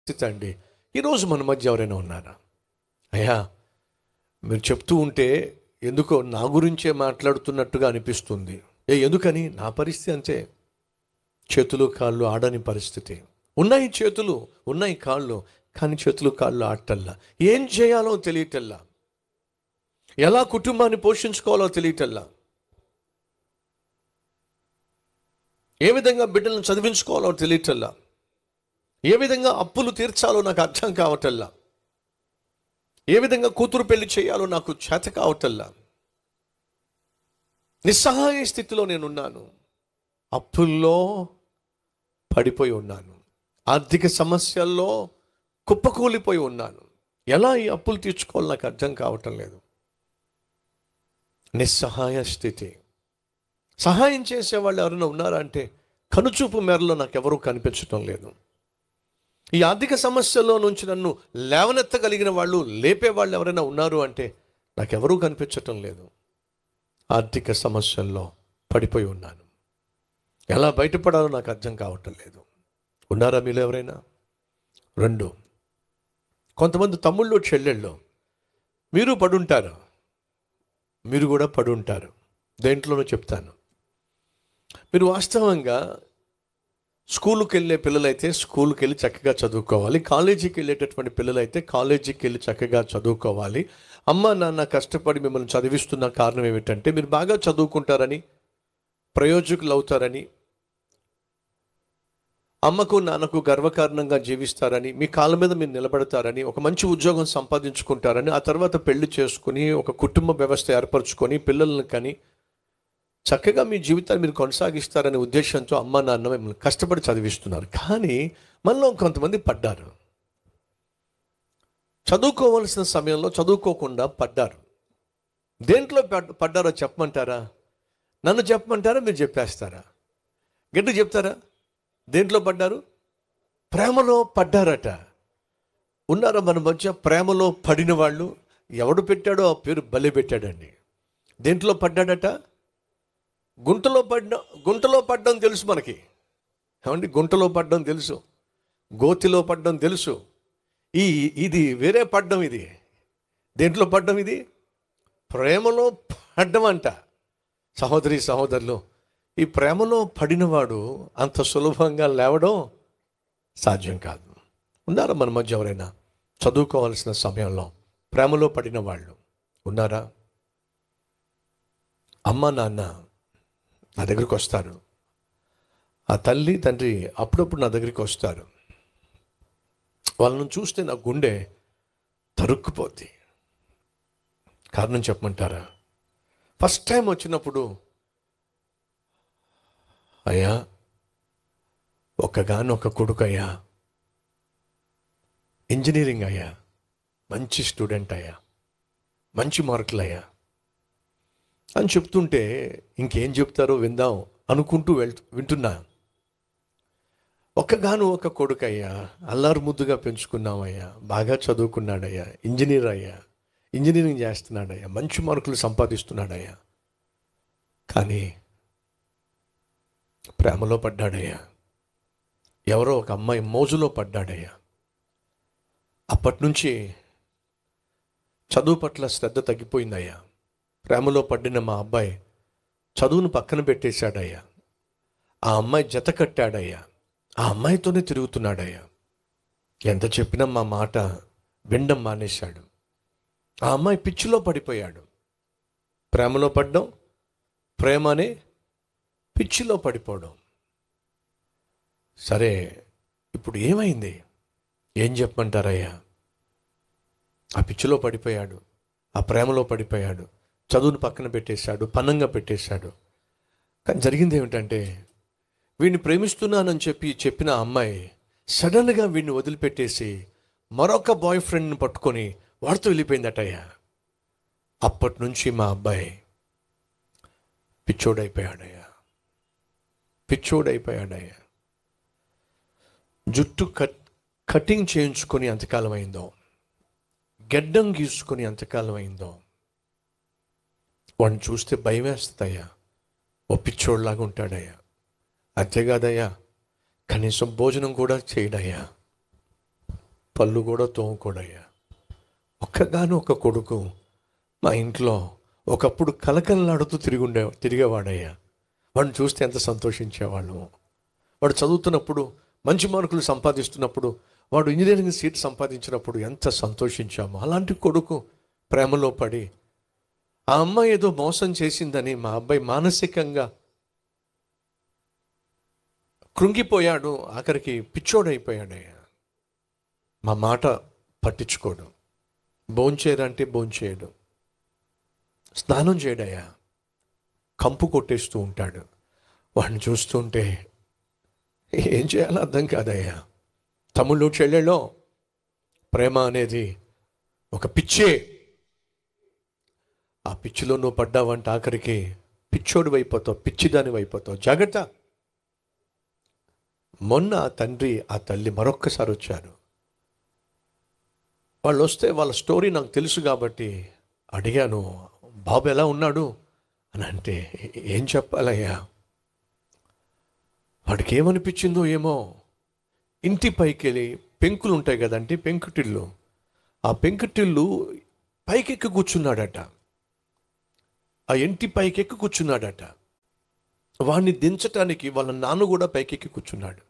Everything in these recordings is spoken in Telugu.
స్థితి అండి. ఈరోజు మన మధ్య ఎవరైనా ఉన్నారా? అయ్యా, మీరు చెప్తూ ఉంటే ఎందుకో నా గురించే మాట్లాడుతున్నట్టుగా అనిపిస్తుంది. ఎందుకని? నా పరిస్థితి అంతే. చేతులు కాళ్ళు ఆడని పరిస్థితి. ఉన్నాయి చేతులు, ఉన్నాయి కాళ్ళు, కానీ చేతులు కాళ్ళు ఆడటల్లా. ఏం చేయాలో తెలియటల్లా, ఎలా కుటుంబాన్ని పోషించుకోవాలో తెలియటల్లా, ఏ విధంగా బిడ్డలను చదివించుకోవాలో తెలియటల్లా, ఏ విధంగా అప్పులు తీర్చాలో నాకు అర్థం కావటల్లా, ఏ విధంగా కూతురు పెళ్లి చేయాలో నాకు చేత కావటల్లా. నిస్సహాయ స్థితిలో నేనున్నాను. అప్పుల్లో పడిపోయి ఉన్నాను. ఆర్థిక సమస్యల్లో కుప్పకూలిపోయి ఉన్నాను. ఎలా ఈ అప్పులు తీర్చుకోవాలో నాకు అర్థం కావటం లేదు. నిస్సహాయ స్థితి. సహాయం చేసేవాళ్ళు ఎవరైనా ఉన్నారా అంటే కనుచూపు మేరలో నాకు ఎవరూ కనిపించటం లేదు. ఈ ఆర్థిక సమస్యల్లో నుంచి నన్ను లేవనెత్తగలిగిన వాళ్ళు, లేపేవాళ్ళు ఎవరైనా ఉన్నారు అంటే నాకెవరూ కనిపించటం లేదు. ఆర్థిక సమస్యల్లో పడిపోయి ఉన్నాను. ఎలా బయటపడాలో నాకు అర్థం కావటం లేదు. ఉన్నారా మీలో ఎవరైనా? 2, కొంతమంది తమ్ముళ్ళు చెల్లెళ్ళు, మీరు పడుంటారు, మీరు కూడా పడుంటారు. దేంట్లోనూ చెప్తాను. మీరు వాస్తవంగా స్కూలుకి వెళ్ళే పిల్లలైతే స్కూల్కి వెళ్ళి చక్కగా చదువుకోవాలి. కాలేజీకి వెళ్ళేటటువంటి పిల్లలైతే కాలేజీకి వెళ్ళి చక్కగా చదువుకోవాలి. అమ్మ నాన్న కష్టపడి మిమ్మల్ని చదివిస్తున్న కారణం ఏమిటంటే మీరు బాగా చదువుకుంటారని, ప్రయోజకులు అవుతారని, అమ్మకు నాన్నకు గర్వకారణంగా జీవిస్తారని, మీ కాళ్ళ మీద మీరు నిలబడతారని, ఒక మంచి ఉద్యోగం సంపాదించుకుంటారని, ఆ తర్వాత పెళ్లి చేసుకుని ఒక కుటుంబ వ్యవస్థ ఏర్పరచుకొని పిల్లలను కని చక్కగా మీ జీవితాన్ని మీరు కొనసాగిస్తారనే ఉద్దేశంతో అమ్మ నాన్న మిమ్మల్ని కష్టపడి చదివిస్తున్నారు. కానీ మనలో కొంతమంది పడ్డారు. చదువుకోవాల్సిన సమయంలో చదువుకోకుండా పడ్డారు. దేంట్లో పడ్డారో చెప్పమంటారా? నన్ను చెప్పమంటారా? మీరు చెప్పేస్తారా? గట్టి చెప్తారా? దేంట్లో పడ్డారు? ప్రేమలో పడ్డారట. ఉన్నారా మన మధ్య ప్రేమలో పడిన వాళ్ళు? ఎవడు పెట్టాడో ఆ పేరు బలి పెట్టాడండి. దేంట్లో పడ్డాడట? గుంటలో పడ్డం తెలుసు మనకి. ఏమండి? గుంటలో పడ్డం తెలుసు, గోతిలో పడ్డం తెలుసు. ఇది వేరే పడ్డం. ఇది దేంట్లో పడ్డం? ఇది ప్రేమలో పడ్డం అంట. సహోదరి సహోదరులు, ఈ ప్రేమలో పడినవాడు అంత సులభంగా లేవడం సాధ్యం కాదు. ఉన్నారా మన మధ్య ఎవరైనా చదువుకోవాల్సిన సమయంలో ప్రేమలో పడిన వాళ్ళు ఉన్నారా? అమ్మ నాన్న నా దగ్గరికి వస్తారు. ఆ తల్లి తండ్రి అప్పుడప్పుడు నా దగ్గరికి వస్తారు. వాళ్ళని చూస్తే నా గుండె తరుక్కుపోద్ది. కారణం చెప్పమంటారా? ఫస్ట్ టైం వచ్చినప్పుడు, అయ్యా, ఒక్కగానొక్క కొడుకు అయ్యా, ఇంజనీరింగ్ అయ్యా, మంచి స్టూడెంట్ అయ్యా, మంచి మార్కులు అయ్యా అని చెప్తుంటే ఇంకేం చెప్తారో విందాం అనుకుంటూ వింటున్నా. ఒక్కగాను ఒక కొడుకయ్యా, అల్లారు ముద్దుగా పెంచుకున్నామయ్యా, బాగా చదువుకున్నాడయ్యా, ఇంజనీర్ అయ్యా, ఇంజనీరింగ్ చేస్తున్నాడయ్యా, మంచి మార్కులు సంపాదిస్తున్నాడయ్యా, కానీ ప్రేమలో పడ్డాడయ్యా, ఎవరో ఒక అమ్మాయి మోజులో పడ్డాడయ్యా. అప్పటి నుంచి చదువు పట్ల శ్రద్ధ తగ్గిపోయిందయ్యా. ప్రేమలో పడిన మా అబ్బాయి చదువును పక్కన పెట్టేశాడయ్యా. ఆ అమ్మాయి జత కట్టాడయ్యా. ఆ అమ్మాయితోనే తిరుగుతున్నాడయ్యా. ఎంత చెప్పినా మా మాట వినడం మానేశాడు. ఆ అమ్మాయి పిచ్చిలో పడిపోయాడు. ప్రేమలో పడ్డం, ప్రేమనే పిచ్చిలో పడిపోవడం. సరే, ఇప్పుడు ఏమైంది? ఏం చెప్పమంటారయ్యా? ఆ పిచ్చిలో పడిపోయాడు, ఆ ప్రేమలో పడిపోయాడు, చదువును పక్కన పెట్టేశాడు, పన్నంగా పెట్టేశాడు. కానీ జరిగింది ఏమిటంటే, వీడిని ప్రేమిస్తున్నానని చెప్పిన అమ్మాయి సడన్గా వీడిని వదిలిపెట్టేసి మరొక బాయ్ ఫ్రెండ్ని పట్టుకొని వాడితో వెళ్ళిపోయిందటయ్యా. అప్పటి నుంచి మా అబ్బాయి పిచ్చోడైపోయాడయ్యా. జుట్టు కటింగ్ చేయించుకొని ఎంతకాలం అయిందో, గెడ్డం గీసుకొని ఎంతకాలం అయిందో, వాడిని చూస్తే భయం వేస్తుందయ్యా. ఓ పిచ్చోడ్లాగా ఉంటాడయ్యా. అంతేకాదయ్యా, కనీసం భోజనం కూడా చేయడయ్యా. పళ్ళు కూడా తోముకోడయ్యా. ఒక్కగాను ఒక కొడుకు మా ఇంట్లో ఒకప్పుడు కలకలలాడుతూ తిరిగేవాడయ్యా. వాడిని చూస్తే ఎంత సంతోషించేవాళ్ళము. వాడు చదువుతున్నప్పుడు మంచి మార్కులు సంపాదిస్తున్నప్పుడు, వాడు ఇంజనీరింగ్ సీట్ సంపాదించినప్పుడు ఎంత సంతోషించాము. అలాంటి కొడుకు ప్రేమలో పడి ఆ అమ్మాయి ఏదో మోసం చేసిందని మా అబ్బాయి మానసికంగా కృంగిపోయాడు. ఆఖరికి పిచ్చోడైపోయాడయ్యా. మా మాట పట్టించుకోడు. భోంచేయడంటే భోంచేయడు, స్నానం చేయడయ్యా, కంపు కొట్టేస్తూ ఉంటాడు. వాడిని చూస్తుంటే ఏం చేయాలో అర్థం కాదయ్యా. తమ్ముళ్ళు చెల్లెళ్ళో ప్రేమ అనేది ఒక పిచ్చే. ఆ పిచ్చిలో నువ్వు పడ్డావంటే ఆఖరికి పిచ్చోడు అయిపోతావు, పిచ్చిదాని అయిపోతావు. జాగ్రత్త. మొన్న ఆ తండ్రి ఆ తల్లి మరొక్కసారి వచ్చారు. వాళ్ళు వస్తే వాళ్ళ స్టోరీ నాకు తెలుసు కాబట్టి అడిగాను, బాబు ఎలా ఉన్నాడు అని. అంటే ఏం చెప్పాలయ్యా, వాడికి ఏమనిపించిందో ఏమో, ఇంటి పైకి వెళ్ళి పెంకులు ఉంటాయి కదంటే పెంకుటిల్లు, ఆ పెంకుటిల్లు పైకెక్కి కూర్చున్నాడట. ఆ ఇంటి పైకెక్కి కూర్చున్నాడట. వాడిని దించటానికి వాళ్ళ నాన్న కూడా పైకెక్కి కూర్చున్నాడు.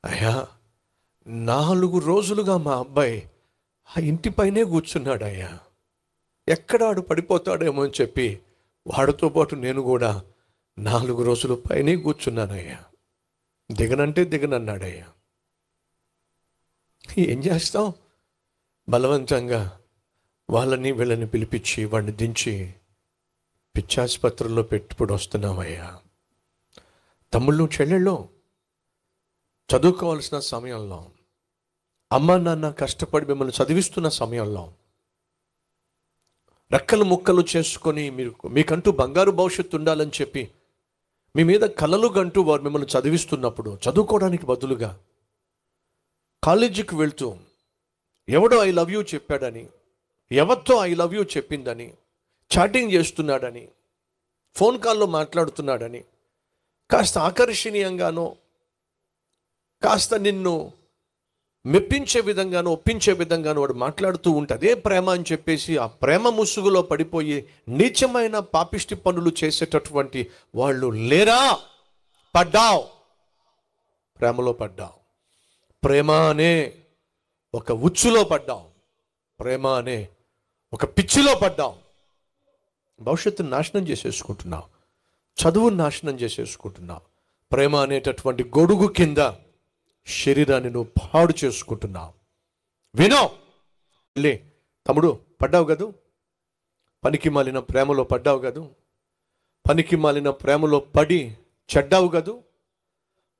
అయ్యా, 4 రోజులుగా మా అబ్బాయి ఆ ఇంటిపైనే కూర్చున్నాడు అయ్యా. ఎక్కడ ఆడు పడిపోతాడేమో అని చెప్పి వాడితో పాటు నేను కూడా 4 రోజులు పైనే కూర్చున్నానయ్యా. దిగనంటే దిగనన్నాడయ్యా. ఏం చేస్తాం? బలవంతంగా వాళ్ళని వీళ్ళని పిలిపించి వాడిని దించి పిచ్చాసుపత్రుల్లో పెట్టుబడి వస్తున్నామయ్యా. తమ్ముళ్ళు చెల్లెళ్ళు, చదువుకోవాల్సిన సమయంలో, అమ్మ నాన్న కష్టపడి మిమ్మల్ని చదివిస్తున్న సమయంలో, రెక్కలు ముక్కలు చేసుకొని మీకంటూ బంగారు భవిష్యత్తు ఉండాలని చెప్పి మీ మీద కలలు గంటూ వారు మిమ్మల్ని చదివిస్తున్నప్పుడు, చదువుకోవడానికి బదులుగా కాలేజీకి వెళ్తూ ఎవడో ఐ లవ్ యూ చెప్పాడని, ఎవరితో ఐ లవ్ యూ చెప్పిందని, చాటింగ్ చేస్తున్నాడని, ఫోన్ కాల్లో మాట్లాడుతున్నాడని, కాస్త ఆకర్షణీయంగానో కాస్త నిన్ను మెప్పించే విధంగానో ఒప్పించే విధంగానో వాడు మాట్లాడుతూ ఉంటే అదే ప్రేమ అని చెప్పేసి ఆ ప్రేమ ముసుగులో పడిపోయి నీచమైన పాపిష్టి పనులు చేసేటటువంటి వాళ్ళు లేరా? పడ్డావు, ప్రేమలో పడ్డావు. ప్రేమ అనే ఒక ఉచ్చులో పడ్డావు. ప్రేమ అనే ఒక పిచ్చిలో పడ్డావు. భవిష్యత్తును నాశనం చేసేసుకుంటున్నావు. చదువును నాశనం చేసేసుకుంటున్నావు. ప్రేమ అనేటటువంటి గొడుగు కింద శరీరాన్ని నువ్వు పాడు చేసుకుంటున్నావు. వినో లే తమ్ముడు, పడ్డావు కదూ, పనికి మాలిన ప్రేమలో పడ్డావు కదూ, పనికి మాలిన ప్రేమలో పడి చెడ్డావు కదూ,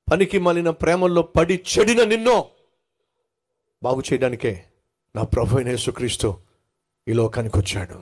పనికి మాలిన ప్రేమలో పడి చెడిన నిన్నో బాగు చేయడానికే నా ప్రభు అయిన యేసుక్రీస్తు ఈ లోకానికి వచ్చాడు.